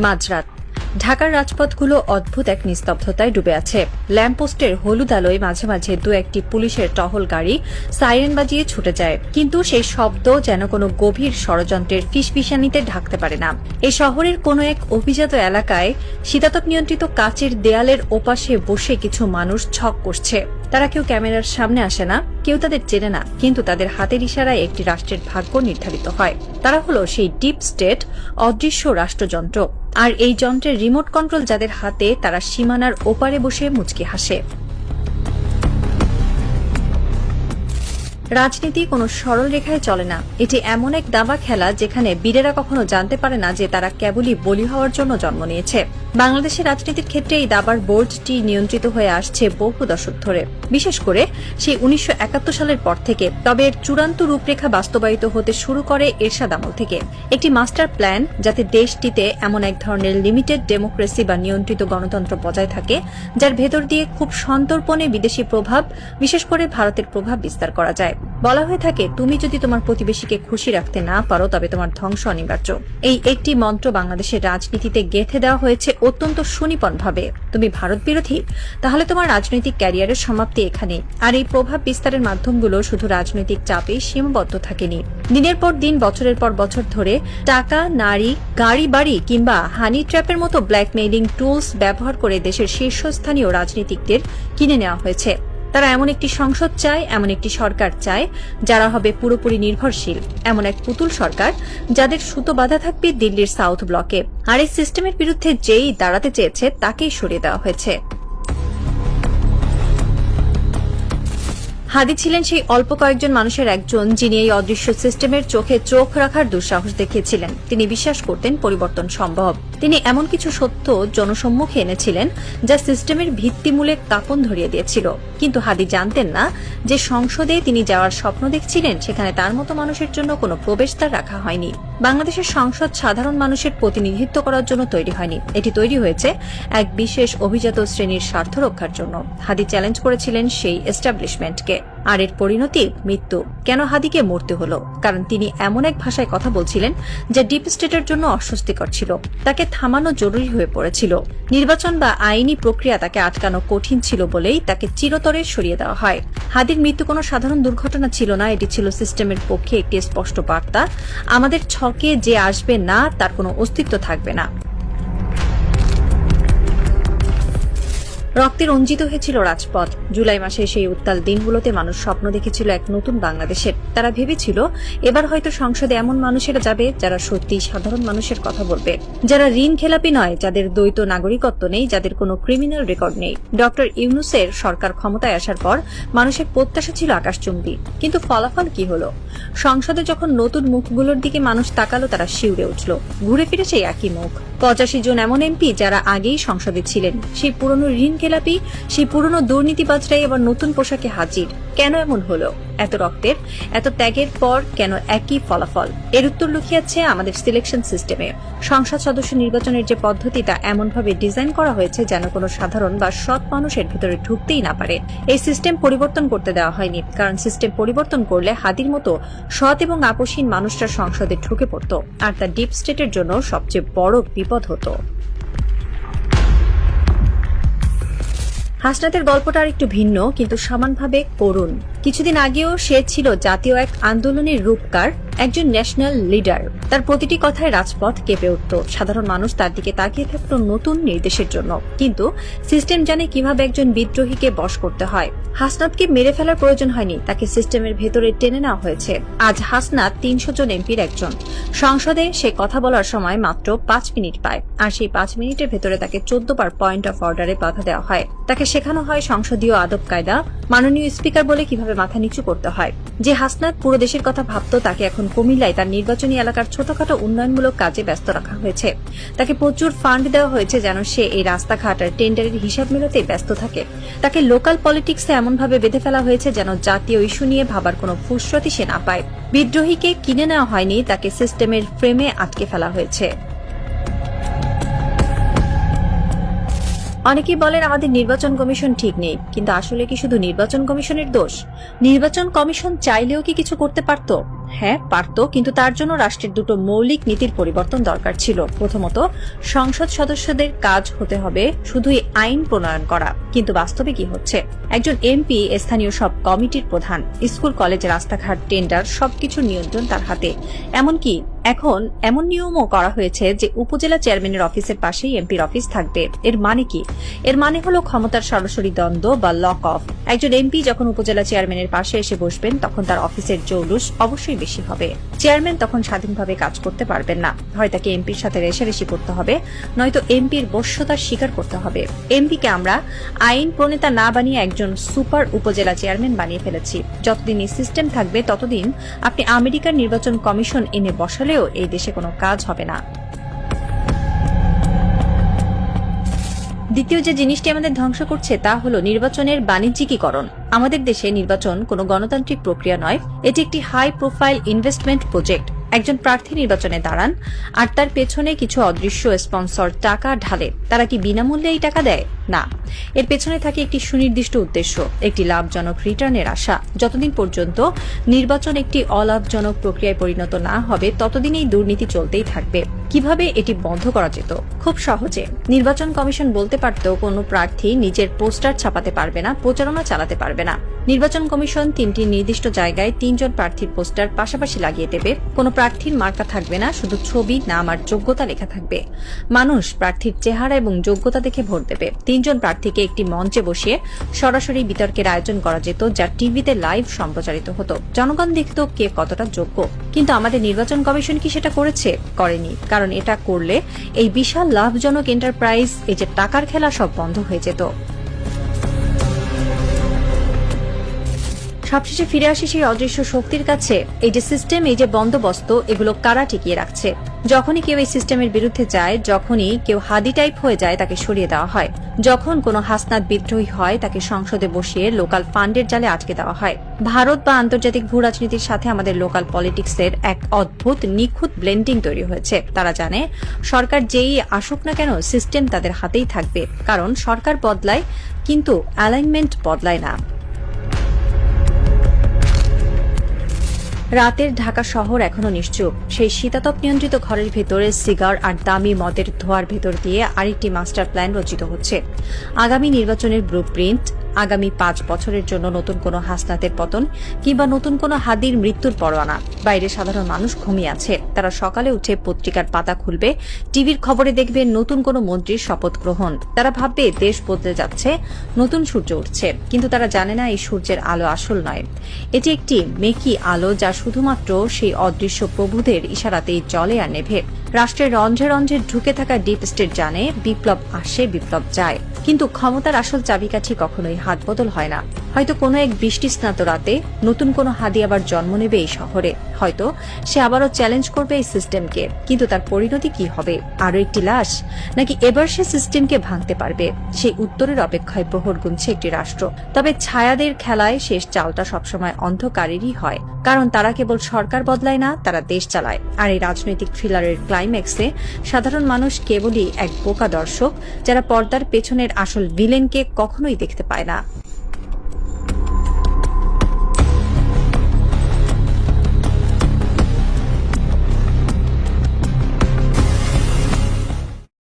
মাঝরাত ঢাকার রাজপথগুলো অদ্ভুত এক নিস্তব্ধতায় ডুবে আছে। ল্যাম্পপোস্টের হলুদ আলোয় মাঝে মাঝে দু একটি পুলিশের টহল গাড়ি সাইরেন বাজিয়ে ছুটে যায়, কিন্তু সেই শব্দ যেন কোনো গভীর ষড়যন্ত্রের ফিসফিসানিতে ঢাকতে পারে না। এই শহরের কোনো এক অভিজাত এলাকায় শীতাতপ নিয়ন্ত্রিত কাচের দেয়ালের ওপাশে বসে কিছু মানুষ ছক কষছে। তারা কেউ ক্যামেরার সামনে আসে না, কেউ তাদের চেনে না, কিন্তু তাদের হাতের ইশারায় একটি রাষ্ট্রের ভাগ্য নির্ধারিত হয়। তারা হলো সেই ডিপ স্টেট, অদৃশ্য রাষ্ট্রযন্ত্র। আর এই যন্ত্রের রিমোট কন্ট্রোল যাদের হাতে, তারা সীমানার ওপারে বসে মুচকি হাসে। রাজনীতি কোনো সরল রেখায় চলে না। এটি এমন এক দাবা খেলা যেখানে বীরেরা কখনো জানতে পারে না যে তারা কেবলই বলি হওয়ার জন্য জন্ম নিয়েছে। বাংলাদেশের রাজনীতির ক্ষেত্রে এই দাবার বোর্ডটি নিয়ন্ত্রিত হয়ে আসছে বহু দশক ধরে, বিশেষ করে সেই 1971 সালের পর থেকে। তবে এর চূড়ান্ত রূপরেখা বাস্তবায়িত হতে শুরু করে এরশাদ আমল থেকে। একটি মাস্টার প্ল্যান যাতে দেশটিতে এমন এক ধরনের লিমিটেড ডেমোক্রেসি বা নিয়ন্ত্রিত গণতন্ত্র বজায় থাকে, যার ভেতর দিয়ে খুব সন্তর্পণে বিদেশি প্রভাব, বিশেষ করে ভারতের প্রভাব বিস্তার করা যায়। বলা হয়ে থাকে, তুমি যদি তোমার প্রতিবেশীকে খুশি রাখতে না পারো তবে তোমার ধ্বংস অনিবার্য। এই একটি মন্ত্র বাংলাদেশের রাজনীতিতে গেঁথে দেওয়া হয়েছে অত্যন্ত সুনিপুণভাবে। তুমি ভারত বিরোধী, তাহলে তোমার রাজনৈতিক ক্যারিয়ারের সমাপ্তি এখানে। আর এই প্রভাব বিস্তারের মাধ্যমগুলো শুধু রাজনৈতিক চাপেই সীমাবদ্ধ থাকেনি। দিনের পর দিন, বছরের পর বছর ধরে টাকা, নারী, গাড়ি বাড়ি কিংবা হানি ট্র্যাপের মতো ব্ল্যাকমেইলিং টুলস ব্যবহার করে দেশের শীর্ষস্থানীয় রাজনীতিকদের কিনে নেওয়া হয়েছে। তারা এমন একটি সংসদ চায়, এমন একটি সরকার চায় যারা হবে পুরোপুরি নির্ভরশীল, এমন এক পুতুল সরকার যাদের সুতো বাঁধা থাকবে দিল্লির সাউথ ব্লকে। আর এই সিস্টেমের বিরুদ্ধে যেই দাঁড়াতে চেয়েছে তাকেই সরিয়ে দেওয়া হয়েছে। হাদি ছিলেন সেই অল্প কয়েকজন মানুষের একজন যিনি এই অদৃশ্য সিস্টেমের চোখে চোখ রাখার দুঃসাহস দেখিয়েছিলেন। তিনি বিশ্বাস করতেন পরিবর্তন সম্ভব। তিনি এমন কিছু সত্য জনসম্মুখে এনেছিলেন যা সিস্টেমের ভিত্তিমূলে কাঁপন ধরিয়ে দিয়েছিল। কিন্তু হাদি জানতেন না যে সংসদে তিনি যাওয়ার স্বপ্ন দেখছিলেন সেখানে তার মতো মানুষের জন্য কোনো প্রবেশদ্বার রাখা হয়নি। বাংলাদেশের সংসদ সাধারণ মানুষের প্রতিনিধিত্ব করার জন্য তৈরি হয়নি, এটি তৈরি হয়েছে এক বিশেষ অভিজাত শ্রেণীর স্বার্থ রক্ষার জন্য। হাদি চ্যালেঞ্জ করেছিলেন সেই এস্টাবলিশমেন্টকে, আর এর পরিণতি মৃত্যু। কেন হাদিকে মরতে হলো? কারণ তিনি এমন এক ভাষায় কথা বলছিলেন যা ডিপ স্টেটের জন্য অস্বস্তিকর ছিল। তাকে থামানো জরুরি হয়ে পড়েছিল। নির্বাচন বা আইনি প্রক্রিয়া তাকে আটকানো কঠিন ছিল বলেই তাকে চিরতরে সরিয়ে দেওয়া হয়। হাদির মৃত্যু কোনো সাধারণ দুর্ঘটনা ছিল না, এটি ছিল সিস্টেমের পক্ষে একটি স্পষ্ট বার্তা। আমাদের ছকে যে আসবে না তার কোনো অস্তিত্ব থাকবে না। রক্তে রঞ্জিত হয়েছিল রাজপথ। জুলাই মাসে সেই উত্তাল দিনগুলোতে মানুষ স্বপ্ন দেখেছিল এক নতুন বাংলাদেশের। তারা ভেবেছিল এবার হয়তো সংসদে এমন মানুষেরা যাবে যারা সত্যি সাধারণ মানুষের কথা বলবে, যারা ঋণ খেলাপি নয়, যাদের দ্বৈত নাগরিকত্ব নেই, যাদের কোনো ক্রিমিনাল রেকর্ড নেই। ডক্টর ইউনূসের সরকার ক্ষমতায় আসার পর মানুষের প্রত্যাশা ছিল আকাশচুম্বী, কিন্তু ফলাফল কি হলো? সংসদে যখন নতুন মুখগুলোর দিকে মানুষ তাকালো, তারা শিউরে উঠল। ঘুরে ফিরে সেই একই মুখ। 85 জন এমন এমপি যারা আগেই সংসদে ছিলেন, সেই পুরনো ঋণ খেলাপি, সেই পুরনো দুর্নীতিবাজরাই আবার নতুন পোশাকে হাজির। কেন এমন হলো? এত রক্তের, এত ত্যাগের পর কেন একই ফলাফল? এর উত্তর লুকিয়ে আছে আমাদের সিলেকশন সিস্টেমে। সংসদ সদস্য নির্বাচনের যে পদ্ধতি, তা এমনভাবে ডিজাইন করা হয়েছে যেন কোনো সাধারণ বা সৎ মানুষের ভেতরে ঢুকতেই না পারে। এই সিস্টেম পরিবর্তন করতে দেওয়া হয়নি, কারণ সিস্টেম পরিবর্তন করলে হাদির মতো সৎ এবং আপোষহীন মানুষরা সংসদে ঢুকে পড়ত, আর তা ডিপ স্টেটের জন্য সবচেয়ে বড় বিপদ হতো। হাসনাতের গল্পটা আর একটু ভিন্ন, কিন্তু সমানভাবে করুণ। কিছুদিন আগেও সে ছিল জাতীয় এক আন্দোলনের রূপকার, একজন ন্যাশনাল লিডার। তার প্রতিটি কথায় রাজপথ কেঁপে উঠত। সাধারণ মানুষ তার দিকে তাকিয়ে থাকত নতুন নির্দেশের জন্য। কিন্তু সিস্টেম জানে কিভাবে একজন বিদ্রোহীকে বশ করতে হয়। হাসনাতকে মেরে ফেলার প্রয়োজন হয়নি, তাকে সিস্টেমের ভেতরে টেনে নেওয়া হয়েছে। আজ হাসনাত 300 জন এমপির একজন। সংসদে সে কথা বলার সময় মাত্র 5 মিনিট পায়, আর সেই 5 মিনিটের ভেতরে তাকে 14 বার পয়েন্ট অফ অর্ডারে বাধা দেওয়া হয়। তাকে শেখানো হয় সংসদীয় আদব কায়দা, মাননীয় স্পিকার বলে কিভাবে মাথা নিচু করতে হয়। যে হাসনাত পুরো দেশের কথা ভাবত, তাকে এখন কুমিল্লায় তার নির্বাচনী এলাকার ছোটখাটো উন্নয়নমূলক কাজে ব্যস্ত রাখা হয়েছে। তাকে প্রচুর ফান্ড দেওয়া হয়েছে যেন সে এই রাস্তাঘাট আর টেন্ডারের হিসাব মেলাতেই ব্যস্ত থাকে। তাকে লোকাল পলিটিক্সে এমনভাবে বেঁধে ফেলা হয়েছে যেন জাতীয় ইস্যু নিয়ে ভাবার কোনো ফুসরতি সে না পায়। বিদ্রোহীকে কিনে নেওয়া হয়নি, তাকে সিস্টেমের ফ্রেমে আটকে ফেলা হয়েছে। অনেকেই বলেন আমাদের নির্বাচন কমিশন ঠিক নেই, কিন্তু আসলে কি শুধু নির্বাচন কমিশনের দোষ? নির্বাচন কমিশন চাইলেও কি কিছু করতে পারত? হ্যাঁ পারত, কিন্তু তার জন্য রাষ্ট্রের দুটো মৌলিক নীতির পরিবর্তন দরকার ছিল। প্রথমত, সংসদ সদস্যদের কাজ হতে হবে শুধুই আইন প্রণয়ন করা, কিন্তু বাস্তবে কি হচ্ছে? একজন এমপি স্থানীয় সব কমিটির প্রধান, স্কুল কলেজ রাস্তাঘাট টেন্ডার সবকিছুর নিয়ন্ত্রণ তার হাতে। এমনকি এখন এমন নিয়মও করা হয়েছে যে উপজেলা চেয়ারম্যানের অফিসের পাশেই এমপির অফিস থাকবে। এর মানে কি? এর মানে হলো ক্ষমতার সরাসরি দ্বন্দ্ব বা লক অফ। একজন এমপি যখন উপজেলা চেয়ারম্যানের পাশে এসে বসবেন তখন তার অফিসের জৌলুস অবশ্যই বেশি হবে। চেয়ারম্যান তখন স্বাধীনভাবে কাজ করতে পারবেন না, হয় তাকে এমপির সাথে রেষারেষি করতে হবে, নয়তো এমপির বশ্যতা স্বীকার করতে হবে। এমপিকে আমরা আইন প্রণেতা না বানিয়ে একজন সুপার উপজেলা চেয়ারম্যান বানিয়ে ফেলেছি। যতদিন এই সিস্টেম থাকবে ততদিন আপনি আমেরিকার নির্বাচন কমিশন এনে বসালেও এই দেশে কোনো কাজ হবে না। দ্বিতীয় যে জিনিসটি আমাদের ধ্বংস করছে তা হলো নির্বাচনের বাণিজ্যিকীকরণ। আমাদের দেশে নির্বাচন কোনো গণতান্ত্রিক প্রক্রিয়া নয়, এটি একটি হাই প্রোফাইল ইনভেস্টমেন্ট প্রজেক্ট। একজন প্রার্থী নির্বাচনে দাঁড়ান আর তার পেছনে কিছু অদৃশ্য স্পন্সর টাকা ঢালে। তারা কি বিনামূল্যে এই টাকা দেয়? না, এর পেছনে থাকে একটি সুনির্দিষ্ট উদ্দেশ্য, একটি লাভজনক রিটার্নের আশা। যতদিন পর্যন্ত নির্বাচন একটি অলাভজনক প্রক্রিয়ায় পরিণত না হবে ততদিন এই দুর্নীতি চলতেই থাকবে। কিভাবে এটি বন্ধ করা যেত? খুব সহজে। নির্বাচন কমিশন বলতে পারত কোনো প্রার্থী নিজের পোস্টার ছাপাতে পারবে না, প্রচারণা চালাতে পারবে না। নির্বাচন কমিশন 3টি নির্দিষ্ট জায়গায় 3 জন প্রার্থীর পোস্টার পাশাপাশি লাগিয়ে দেবে। কোনো প্রার্থীর মার্কা থাকবে না, শুধু ছবি, নাম আর যোগ্যতা লেখা থাকবে। মানুষ প্রার্থীর চেহারা এবং যোগ্যতা দেখে ভোট দেবে। 3 জন প্রার্থীকে একটি মঞ্চে বসিয়ে সরাসরি বিতর্কের আয়োজন করা যেত, যা টিভিতে লাইভ সম্প্রচারিত হতো। জনগণ দেখত কে কতটা যোগ্য। কিন্তু আমাদের নির্বাচন কমিশন কি সেটা করেছে? করেনি। কারণ এটা করলে এই বিশাল লাভজনক এন্টারপ্রাইজ, এই যে টাকার খেলা, সব বন্ধ হয়ে যেত। সবশেষে ফিরে আসি সেই অদৃশ্য শক্তির কাছে। এই যে সিস্টেম, এই যে বন্দোবস্ত, এগুলো কারা টিকিয়ে রাখছে? যখনই কেউ এই সিস্টেমের বিরুদ্ধে যায়, যখনই কেউ হাদি টাইপ হয়ে যায়, তাকে সরিয়ে দেওয়া হয়। যখন কোনো হাসনাত বিদ্রোহী হয়, তাকে সংসদে বসিয়ে লোকাল ফান্ডের জালে আটকে দেওয়া হয়। ভারত বা আন্তর্জাতিক ভূ রাজনীতির সাথে আমাদের লোকাল পলিটিক্সের এক অদ্ভুত নিখুঁত ব্লেন্ডিং তৈরি হয়েছে। তারা জানে সরকার যেই আসুক না কেন, সিস্টেম তাদের হাতেই থাকবে। কারণ সরকার বদলায়, কিন্তু অ্যালাইনমেন্ট বদলায় না। রাতের ঢাকা শহর এখনো নিশ্চুপ। সেই শীতাতপ নিয়ন্ত্রিত ঘরের ভেতরে সিগার আর দামি মদের ধোঁয়ার ভেতর দিয়ে আরেকটি মাস্টার প্ল্যান রচিত হচ্ছে। আগামী নির্বাচনের ব্লুপ্রিন্ট, আগামী 5 বছরের জন্য নতুন কোনো হাসনাতের পতন কিংবা নতুন কোনো হাদির মৃত্যুর পরোয়ানা। বাইরে সাধারণ মানুষ ঘুমিয়ে আছে। তারা সকালে উঠে পত্রিকার পাতা খুলবে, টিভির খবরে দেখবে নতুন কোনো মন্ত্রীর শপথ গ্রহণ। তারা ভাববে দেশ বদলে যাচ্ছে, নতুন সূর্য উঠছে। কিন্তু তারা জানে না এই সূর্যের আলো আসল নয়, এটি একটি মেকি আলো, যা শুধুমাত্র সেই অদৃশ্য প্রভুদের ইশারাতেই জ্বলে আর নেভে। রাষ্ট্রের রন্ধ্রে রন্ধ্রে ঢুকে থাকা ডিপ স্টেট জানে বিপ্লব আসে, বিপ্লব যায়, কিন্তু ক্ষমতার আসল চাবিকাঠি কখনোই হাত বদল হয় না। হয়তো কোনো এক বৃষ্টি স্নাত রাতে নতুন কোনো হাদি আবার জন্ম নেবে এই শহরে। হয়তো সে আবারও চ্যালেঞ্জ করবে এই সিস্টেমকে, কিন্তু তার পরিণতি কি হবে? আরো একটি লাশ, নাকি এবার সে সিস্টেমকে ভাঙতে পারবে? সেই উত্তরের অপেক্ষায় প্রহর গুনছে একটি রাষ্ট্র। তবে ছায়াদের খেলায় শেষ চালটা সবসময় অন্ধকারেরই হয়, কারণ তারা কেবল সরকার বদলায় না, তারা দেশ চালায়। আর এই রাজনৈতিক থ্রিলারের ক্লাইম্যাক্সে সাধারণ মানুষ কেবলই এক বোকা দর্শক, যারা পর্দার পেছনের আসল ভিলেনকে কখনোই দেখতে পায় না।